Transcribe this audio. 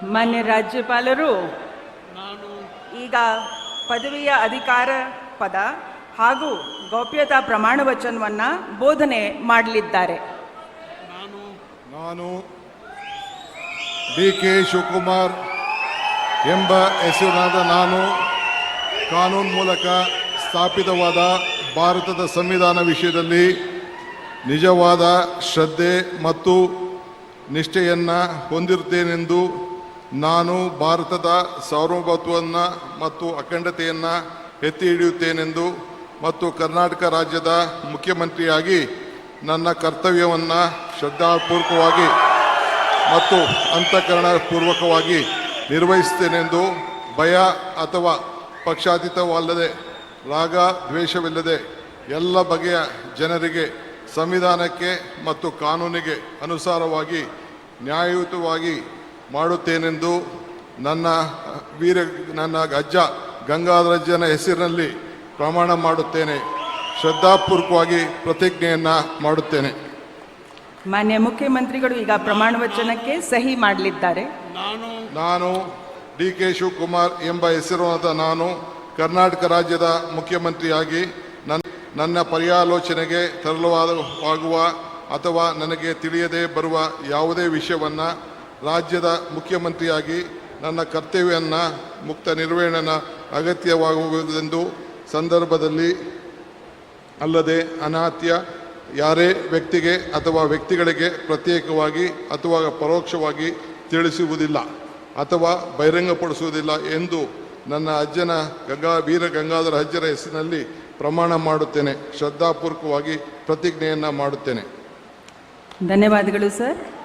ಮಾನ್ಯ ರಾಜ್ಯಪಾಲರು ನಾನು ಈಗ ಪದವಿಯ ಅಧಿಕಾರ ಪದ ಹಾಗೂ ಗೌಪ್ಯತಾ ಪ್ರಮಾಣ ವಚನವನ್ನು ಬೋಧನೆ ಮಾಡಲಿದ್ದಾರೆ. ನಾನು ಡಿ.ಕೆ. ಶಿವಕುಮಾರ್ ಎಂಬ ಹೆಸರಿನಾದ ನಾನು ಕಾನೂನು ಮೂಲಕ ಸ್ಥಾಪಿತವಾದ ಭಾರತದ ಸಂವಿಧಾನ ವಿಷಯದಲ್ಲಿ ನಿಜವಾದ ಶ್ರದ್ಧೆ ಮತ್ತು ನಿಷ್ಠೆಯನ್ನು ಹೊಂದಿರುತ್ತೇನೆಂದು ನಾನು ಭಾರತದ ಸಾರ್ವಭೌಮತ್ವವನ್ನು ಮತ್ತು ಅಖಂಡತೆಯನ್ನು ಎತ್ತಿ ಹಿಡಿಯುತ್ತೇನೆಂದು ಮತ್ತು ಕರ್ನಾಟಕ ರಾಜ್ಯದ ಮುಖ್ಯಮಂತ್ರಿಯಾಗಿ ನನ್ನ ಕರ್ತವ್ಯವನ್ನು ಶ್ರದ್ಧಾಪೂರ್ವಕವಾಗಿ ಮತ್ತು ಅಂತಃಕರಣಪೂರ್ವಕವಾಗಿ ನಿರ್ವಹಿಸುತ್ತೇನೆಂದು ಭಯ ಅಥವಾ ಪಕ್ಷಾತೀತವಲ್ಲದೆ ರಾಗ ದ್ವೇಷವಿಲ್ಲದೆ ಎಲ್ಲ ಬಗೆಯ ಜನರಿಗೆ ಸಂವಿಧಾನಕ್ಕೆ ಮತ್ತು ಕಾನೂನಿಗೆ ಅನುಸಾರವಾಗಿ ನ್ಯಾಯಯುತವಾಗಿ ಮಾಡುತ್ತೇನೆಂದು ನನ್ನ ಅಜ್ಜ ಗಂಗಾಧರಜ್ಜನ ಹೆಸರಿನಲ್ಲಿ ಪ್ರಮಾಣ ಮಾಡುತ್ತೇನೆ. ಶ್ರದ್ಧಾಪೂರ್ವಕವಾಗಿ ಪ್ರತಿಜ್ಞೆಯನ್ನು ಮಾಡುತ್ತೇನೆ. ಮಾನ್ಯ ಮುಖ್ಯಮಂತ್ರಿಗಳು ಈಗ ಪ್ರಮಾಣ ವಚನಕ್ಕೆ ಸಹಿ ಮಾಡಲಿದ್ದಾರೆ. ನಾನು ಡಿ.ಕೆ. ಶಿವಕುಮಾರ್ ಎಂಬ ಹೆಸರಾದ ನಾನು ಕರ್ನಾಟಕ ರಾಜ್ಯದ ಮುಖ್ಯಮಂತ್ರಿಯಾಗಿ ನನ್ನ ಪರ್ಯಾಲೋಚನೆಗೆ ತರಲಾಗುವ ಅಥವಾ ನನಗೆ ತಿಳಿಯದೇ ಬರುವ ಯಾವುದೇ ವಿಷಯವನ್ನು ರಾಜ್ಯದ ಮುಖ್ಯಮಂತ್ರಿಯಾಗಿ ನನ್ನ ಕರ್ತವ್ಯವನ್ನು ಮುಕ್ತ ನಿರ್ವಹಣೆಯ ಅಗತ್ಯವಾಗುವುದೆಂದು ಸಂದರ್ಭದಲ್ಲಿ ಅಲ್ಲದೆ ಅನಾತ್ಯ ಯಾರೇ ವ್ಯಕ್ತಿಗೆ ಅಥವಾ ವ್ಯಕ್ತಿಗಳಿಗೆ ಪ್ರತ್ಯೇಕವಾಗಿ ಅಥವಾ ಪರೋಕ್ಷವಾಗಿ ತಿಳಿಸುವುದಿಲ್ಲ ಅಥವಾ ಬಹಿರಂಗಪಡಿಸುವುದಿಲ್ಲ ಎಂದು ನನ್ನ ಅಜ್ಜನ ವೀರ ಗಂಗಾಧರ ಅಜ್ಜರ ಹೆಸರಿನಲ್ಲಿ ಪ್ರಮಾಣ ಮಾಡುತ್ತೇನೆ. ಶ್ರದ್ಧಾಪೂರ್ವಕವಾಗಿ ಪ್ರತಿಜ್ಞೆಯನ್ನು ಮಾಡುತ್ತೇನೆ. ಧನ್ಯವಾದಗಳು ಸರ್.